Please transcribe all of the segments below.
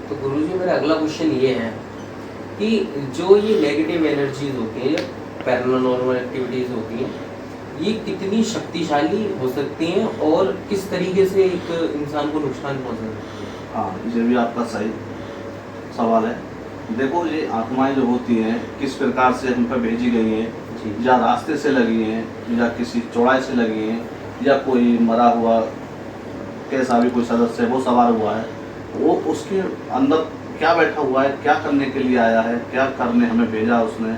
तो गुरुजी मेरा अगला क्वेश्चन ये है कि जो ये नेगेटिव एनर्जीज होती हैं, पैरानॉर्मल एक्टिविटीज होती हैं, ये कितनी शक्तिशाली हो सकती हैं और किस तरीके से एक इंसान को नुकसान पहुंचा सकती है? हाँ, ये भी आपका सही सवाल है। देखो, ये आत्माएं जो होती हैं किस प्रकार से हम पर भेजी गई हैं, जी। या रास्ते से लगी हैं या किसी चौड़ाई से लगी हैं, या कोई मरा हुआ कैसा भी कोई सदस्य है वो सवार हुआ है, वो उसके अंदर क्या बैठा हुआ है, क्या करने के लिए आया है, क्या करने हमें भेजा उसने,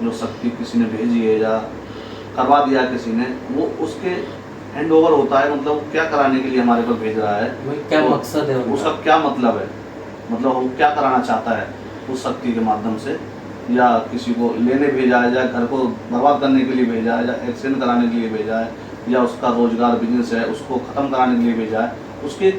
जो शक्ति किसी ने भेजी है या करवा दिया किसी ने, वो उसके हैंड ओवर होता है। मतलब वो क्या कराने के लिए हमारे पर भेज रहा है, क्या तो मकसद है उसका क्या मतलब है, मतलब वो क्या कराना चाहता है उस शक्ति के माध्यम से, या किसी को लेने भेजा है, या घर को बर्बाद करने के लिए भेजा है, या एक्सीडेंट कराने के लिए भेजा है, या उसका रोजगार बिजनेस है उसको ख़त्म कराने के लिए भेजा है। उसके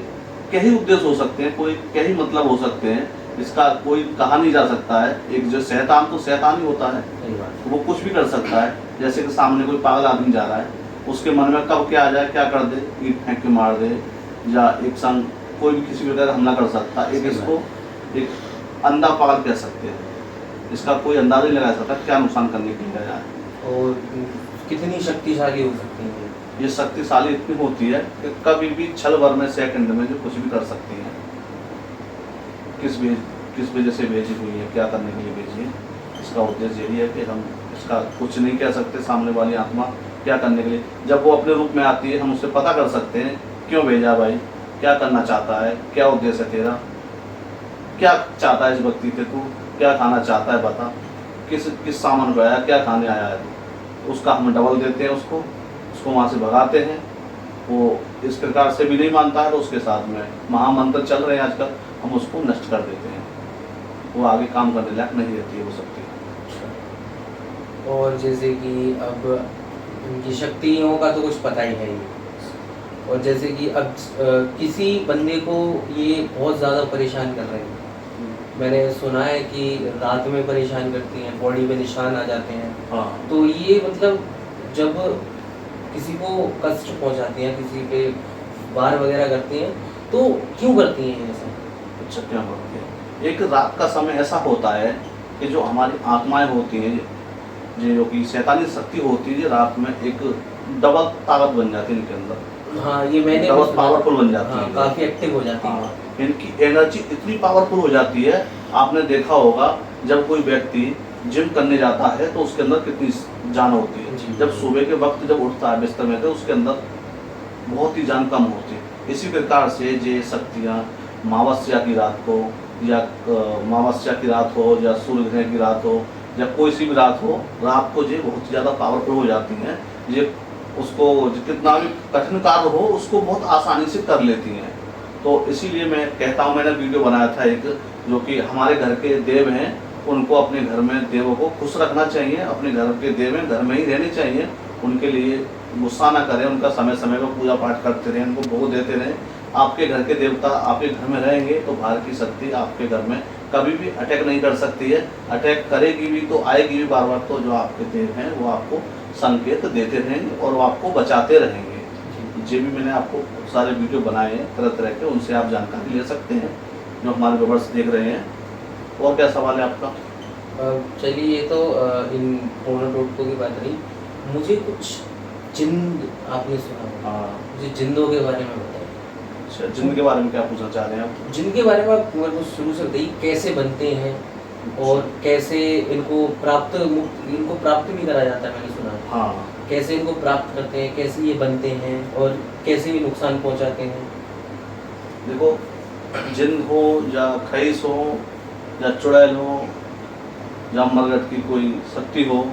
क्या ही उद्देश्य हो सकते हैं, कोई क्या ही मतलब हो सकते हैं, इसका कोई कहा नहीं जा सकता है। एक जो शैतान तो शैतान ही होता है, सही बात है। वो कुछ भी कर सकता है। जैसे कि सामने कोई पागल आदमी जा रहा है, उसके मन में कब क्या आ जाए, क्या कर दे, ईंट फेंक के मार दे, या एक संग कोई भी किसी प्रकार हमला कर सकता है। एक इसको एक अंधा पागल कह सकते हैं, इसका कोई अंदाजा नहीं लगा सकता क्या नुकसान करने के लिए आया है। और कितनी शक्तिशाली हो सकती है? ये शक्तिशाली इतनी होती है कि कभी भी क्षण भर में, सेकंड में जो कुछ भी कर सकती है। किस वजह से भेजी हुई है, क्या करने के लिए भेजी है, इसका उद्देश्य यही है कि हम इसका कुछ नहीं कह सकते सामने वाली आत्मा क्या करने के लिए। जब वो अपने रूप में आती है हम उससे पता कर सकते हैं क्यों भेजा भाई, क्या करना चाहता है, क्या उद्देश्य है तेरा, क्या चाहता है इस व्यक्ति से, तू क्या खाना चाहता है बता, किस सामान को आया, क्या खाने आया है तू। उसका हम डबल देते हैं, उसको वहाँ से भगाते हैं। वो इस प्रकार से भी नहीं मानता है तो उसके साथ में महामंत्र चल रहे हैं आजकल, हम उसको नष्ट कर देते हैं। वो आगे काम करने लायक नहीं रहती है वो शक्ति। और जैसे कि अब इनकी शक्तियों का तो कुछ पता ही है ही, और जैसे कि अब किसी बंदे को ये बहुत ज़्यादा परेशान कर रहे हैं, मैंने सुना है कि रात में परेशान करती हैं, बॉडी पे निशान आ जाते हैं। हाँ, तो ये मतलब जब किसी को कष्ट पहुंचाती हैं, किसी पे वार वगैरह करती हैं, तो क्यों करती हैं ऐसा? अच्छा, क्या बोलते हैं, एक रात का समय ऐसा होता है कि जो हमारी आत्माएं होती हैं, जो कि शैतानी शक्ति होती है, रात में एक डबल ताकत बन जाती है इनके अंदर। हाँ, ये मैंने डबल पावरफुल बन जाती है। काफ़ी एक्टिव हो जाती है। हाँ, इनकी एनर्जी इतनी पावरफुल हो जाती है। आपने देखा होगा जब कोई व्यक्ति जिम करने जाता है तो उसके अंदर कितनी जान होती है। जी। जब सुबह के वक्त जब उठता है बिस्तर में तो उसके अंदर बहुत ही जान कम होती है। इसी प्रकार से ये शक्तियाँ अमावस्या की रात को, या अमावस्या की रात हो, या सूर्य ग्रहण की रात हो, या कोई सी भी रात हो, रात को ये बहुत ज़्यादा पावरफुल हो जाती हैं। ये उसको कितना भी कठिन कार्य हो उसको बहुत आसानी से कर लेती हैं। तो इसीलिए मैं कहता हूँ, मैंने वीडियो बनाया था एक, जो कि हमारे घर के देव हैं, उनको अपने घर में देवों को खुश रखना चाहिए। अपने घर के देव हैं, घर में ही रहने चाहिए। उनके लिए गुस्सा ना करें, उनका समय समय पर पूजा पाठ करते रहें, उनको भोग देते रहें। आपके घर के देवता आपके घर में रहेंगे तो बाहर की शक्ति आपके घर में कभी भी अटैक नहीं कर सकती है। अटैक करेगी भी तो आएगी भी बार बार, तो जो आपके देव हैं वो आपको संकेत देते रहेंगे और वो आपको बचाते रहेंगे। ये भी मैंने आपको सारे वीडियो बनाए हैं तरह तरह के, उनसे आप जानकारी ले सकते हैं जो हमारे व्यूअर्स देख रहे हैं। और क्या सवाल है आपका? चलिए, ये तो इन पोनो टोटकों की बात रही। मुझे कुछ जिन्न आपने सुना होगा, हाँ, मुझे जिन्नों के बारे में बताइए। अच्छा, जिनके बारे में क्या पूछना चाह रहे हैं आप? जिनके बारे में आप मेरे को शुरू से बताइए, कैसे बनते हैं और कैसे इनको प्राप्त भी करा जाता है, मैंने सुना है। हाँ, कैसे इनको प्राप्त करते हैं, कैसे ये बनते हैं और कैसे ये नुकसान पहुंचाते हैं? देखो, जिन हो या खईस हो या चुड़ैल हो या मरगट की कोई शक्ति हो,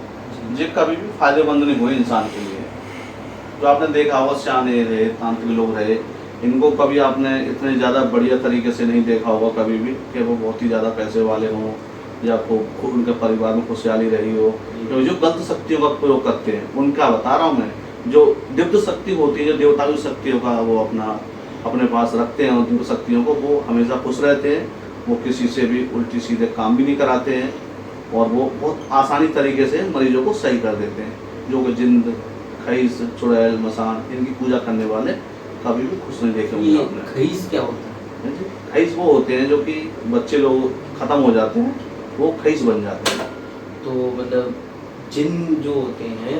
ये कभी भी फायदेमंद नहीं हुए इंसान के लिए। जो आपने देखा होगा सियाने रहे, तांत्रिक लोग रहे, इनको कभी आपने इतने ज़्यादा बढ़िया तरीके से नहीं देखा होगा कभी भी कि वो बहुत ही ज़्यादा पैसे वाले हों या उनके परिवार में खुशहाली रही हो। तो जो गलत शक्तियों का प्रयोग करते हैं उनका बता रहा हूँ मैं। जो दिव्य शक्ति होती है, जो देवताओं की शक्तियों का वो अपने पास रखते हैं, उन दिव्य शक्तियों को, वो हमेशा खुश रहते हैं। वो किसी से भी उल्टी सीधे काम भी नहीं कराते हैं और वो बहुत आसानी तरीके से मरीजों को सही कर देते हैं। जो कि जिन्न, खईस, चुड़ैल, मसान, इनकी पूजा करने वाले कभी भी खुश नहीं देखे होंगे ये आपने। खईस क्या होता है? खईस वो होते हैं जो कि बच्चे लोग ख़त्म हो जाते हैं, वो खईस बन जाते हैं। तो मतलब जिन जो होते हैं,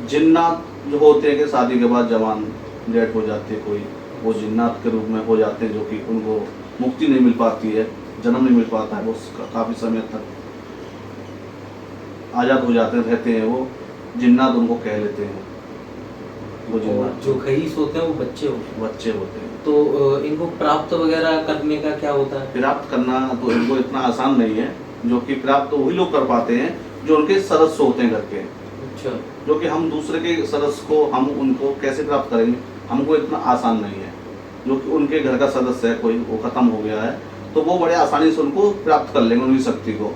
जिन्नात जो होते हैं कि शादी के बाद जवान डेथ हो जाती है कोई, वो जिन्नात के रूप में हो जाते हैं, जो कि उनको मुक्ति नहीं मिल पाती है, जन्म नहीं मिल पाता है, वो काफ़ी समय तक आज़ाद हो जाते रहते हैं, वो जिन्नात उनको कह लेते हैं। वो और जिन्नात जो खईस होते हैं वो बच्चे होते हैं। बच्चे होते हैं। तो इनको प्राप्त वगैरह करने का क्या होता है? प्राप्त करना तो इनको इतना आसान नहीं है, जो कि प्राप्त तो वही लोग कर पाते हैं जो उनके सदस्य होते हैं घर के। अच्छा। जो कि हम दूसरे के सदस्य को हम उनको कैसे प्राप्त करेंगे, हमको इतना आसान नहीं है। जो कि उनके घर का सदस्य है कोई, वो ख़त्म हो गया है, तो वो बड़े आसानी से उनको प्राप्त कर लेंगे, उनकी शक्ति को।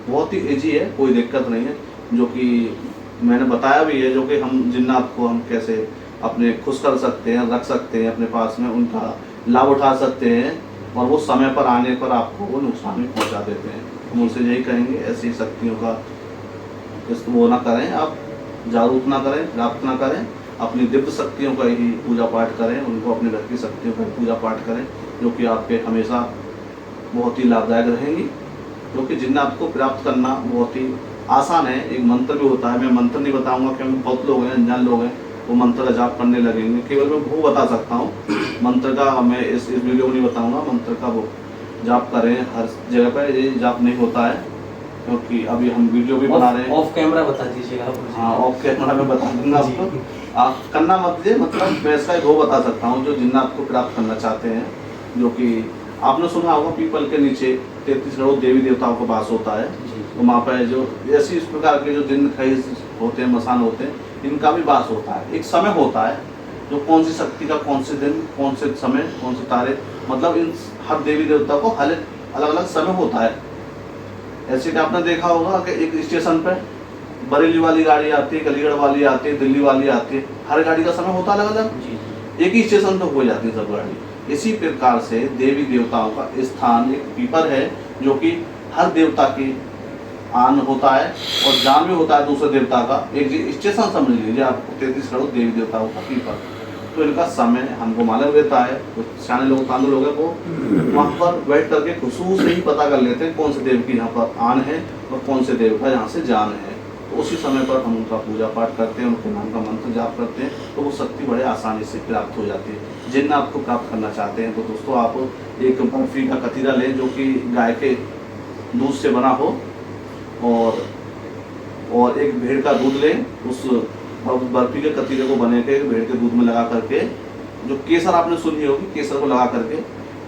बहुत ही ईजी है, कोई दिक्कत नहीं है। जो कि मैंने बताया भी है, जो कि हम जिन्नात को हम कैसे अपने खुश कर सकते हैं, रख सकते हैं अपने पास में, उनका लाभ उठा सकते हैं, और वो समय पर आने पर आपको वो नुकसान भी पहुंचा देते हैं। हम उनसे यही कहेंगे, ऐसी शक्तियों का वो ना करें, आप जागरूक ना करें, प्राप्त ना करें, अपनी दिव्य शक्तियों का ही पूजा पाठ करें, उनको अपने घर की शक्तियों का ही पूजा पाठ करें, जो कि आपके हमेशा बहुत ही लाभदायक रहेंगी। क्योंकि जिन्नात को प्राप्त करना बहुत ही आसान है। एक मंत्र भी होता है, मैं मंत्र नहीं बताऊंगा क्योंकि बहुत लोग हैं, अनजान लोग हैं, वो मंत्र का जाप करने लगेंगे। केवल मैं वो बता सकता हूँ, मंत्र का मैं इस वीडियो में नहीं बताऊंगा। मंत्र का वो जाप करें, हर जगह पर ये जाप नहीं होता है, क्योंकि अभी हम वीडियो भी बना रहे हैं। ऑफ कैमरा बता दीजिएगा आप मुझे। हाँ, ऑफ कैमरा में बता दूंगा आपको, आप करना मत दीजिए। मतलब मैं इसका एक वो बता सकता हूँ, जो जिन्नात को प्राप्त करना चाहते हैं, जो कि आपने सुना होगा पीपल के नीचे 33 करोड़ देवी देवताओं का वास होता है। तो वहाँ पर जो ऐसी इस प्रकार के जो जिन्न खईस होते हैं, मसान होते हैं, इनका भी वास होता है। एक समय होता है जो कौन सी शक्ति का कौन से दिन, कौन से समय, कौन से तारीख, मतलब इन हर देवी देवता को हर अलग अलग समय होता है। ऐसे कि आपने देखा होगा कि एक स्टेशन पर बरेली वाली गाड़ी आती है, अलीगढ़ वाली आती है, दिल्ली वाली आती है, हर गाड़ी का समय होता है अलग अलग, एक ही स्टेशन पर हो जाती है सब गाड़ी। इसी प्रकार से देवी देवताओं का स्थान एक पीपर है, जो कि हर देवता की आन होता है और जान भी होता है दूसरे देवता का। एक स्टेशन समझ लीजिए आपको, 33 करोड़ देवी देवताओं का पीपर। तो इनका समय हमको मालूम रहता है, कुछ सियाने लोग, तांदू लोग हैं, वो वहाँ पर बैठ करके खुशबू से ही पता कर लेते हैं कौन से देव की यहाँ पर आन है और कौन से देव का यहाँ से जान है। तो उसी समय पर हम उनका पूजा पाठ करते हैं, उनके नाम का मंत्र जाप करते हैं, तो वो शक्ति बड़े आसानी से प्राप्त हो जाती है। जिन आपको प्राप्त करना चाहते हैं तो दोस्तों आप एक बर्फी का कतीरा लें, जो कि गाय के दूध से बना हो, और एक भेड़ का दूध लें। उस बर्फी के कतीरे को बने के भेड़ के दूध में लगा करके, जो केसर आपने सुनी होगी, केसर को लगा करके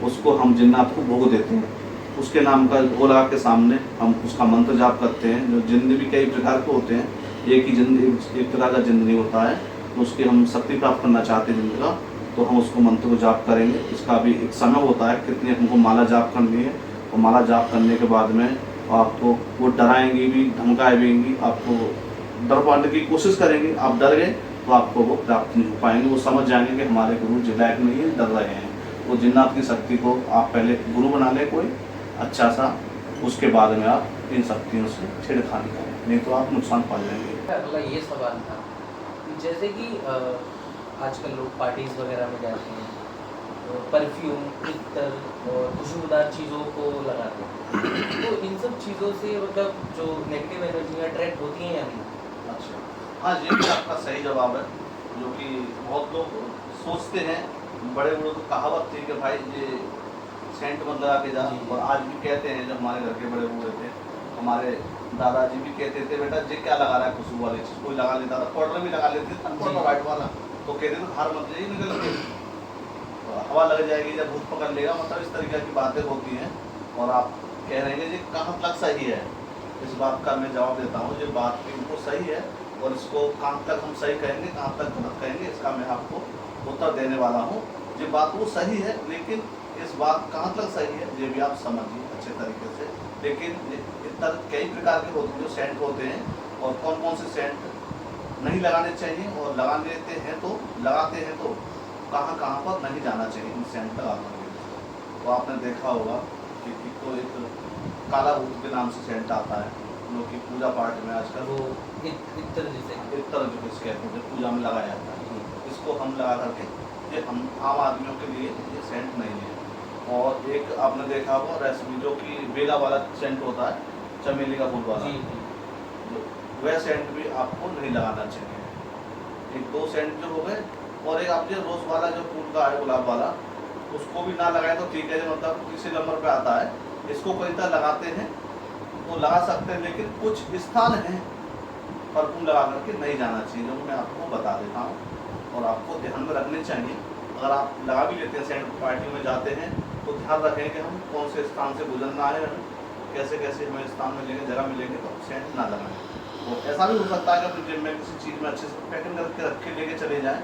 उसको हम जिन्नात को भोग देते हैं। उसके नाम का वो लगा के सामने हम उसका मंत्र जाप करते हैं। जो जिन्न भी कई प्रकार के होते हैं, एक ही जिन्न एक प्रकार का जिन्न नहीं होता है, तो उसकी हम शक्ति प्राप्त करना चाहते हैं जिन्न का, तो हम उसको मंत्र को जाप करेंगे। इसका भी एक समय होता है, कितनी हमको माला जाप करनी है, और माला जाप करने के बाद में आपको वो डराएंगी भी, धमकाएंगी, आपको डर पाने की कोशिश करेंगे। आप डर गए तो आपको वो प्राप्त नहीं हो पाएंगे। वो समझ जाएंगे कि हमारे गुरु जिलायक नहीं है, डर रहे हैं। वो जिन्नात की शक्ति को आप पहले गुरु बना लें कोई अच्छा सा, उसके बाद में आप इन शक्तियों से छेड़खानी करें, नहीं तो आप नुकसान पा जाएंगे। अगला ये सवाल था, जैसे कि आजकल लोग पार्टीज वगैरह में जाते हैं, परफ्यूम, इत्तर और खुशबूदार चीज़ों को लगाते हैं, तो इन सब चीज़ों से मतलब जो नेगेटिव एनर्जी अट्रैक्ट होती हैं या नहीं? अच्छा, हाँ, ये भी आपका सही जवाब है। जो कि बहुत लोग सोचते हैं, बड़े बड़ों की कहावत थी कि भाई ये सेंट मत लगा के जा, और आज भी कहते हैं, जब हमारे घर के बड़े बूढ़े थे, हमारे दादाजी भी कहते थे, बेटा ये क्या लगा रहा है खुशबू वाली चीज़, कोई लगा लेता था, पाउडर भी लगा लेते थे, पाउडर वाइट वाला, तो कहते थे हार मत जाइए, निकल के हवा लग जाएगी, जब भूत पकड़ लेगा, मतलब इस तरीके की बातें होती हैं। और आप कह रहे हैं कि कहाँ तक सही है, इस बात का मैं जवाब देता हूँ, ये बात बिल्कुल सही है, और इसको कहाँ तक हम सही कहेंगे, कहाँ तक गलत कहेंगे, इसका मैं आपको उत्तर देने वाला हूँ। ये बात वो सही है, लेकिन इस बात कहाँ तक सही है ये भी आप समझिए अच्छे तरीके से। लेकिन इतर कई प्रकार के होते हैं जो सेंट होते हैं, और कौन कौन से सेंट नहीं लगाने चाहिए, और लगा लेते हैं तो लगाते हैं तो कहाँ कहाँ पर नहीं जाना चाहिए इन सेंट लगाने के लिए। तो आपने देखा होगा कि एक काला भूत के नाम से सेंट आता है, जो कि पूजा पाठ में आजकल वो इत्तर जैसे इतर जो इसके कहते हैं पूजा में लगाया जाता है, इसको हम लगा करके, ये हम आम आदमियों के लिए ये सेंट नहीं है। और एक आपने देखा होगा रेशमी, जो कि बेला वाला सेंट होता है, चमेली का फूल वाला, जी जी जो वह सेंट भी आपको नहीं लगाना चाहिए। एक दो सेंट जो हो गए, और एक आप जो रोज वाला जो फूल का है, गुलाब वाला, उसको भी ना लगाए तो ठीक है, जो मतलब तीसरे नंबर पे आता है। इसको कई तरह लगाते हैं, वो लगा सकते हैं, लेकिन कुछ स्थान हैं परफ्यूम लगा करके नहीं जाना चाहिए, जो मैं आपको बता देता हूँ और आपको ध्यान में रखने चाहिए। अगर आप लगा भी लेते हैं, सेंट पार्टी में जाते हैं, तो ध्यान रखें कि हम कौन से स्थान से गुजरना है, हमें कैसे कैसे हमें स्थान मिलेंगे, जगह मिलेंगे, तो सेंट ना लगाएं। और ऐसा भी हो सकता है कि अपनी जेब में किसी चीज़ में अच्छे से पैकिंग करके रख के लेके चले जाएँ।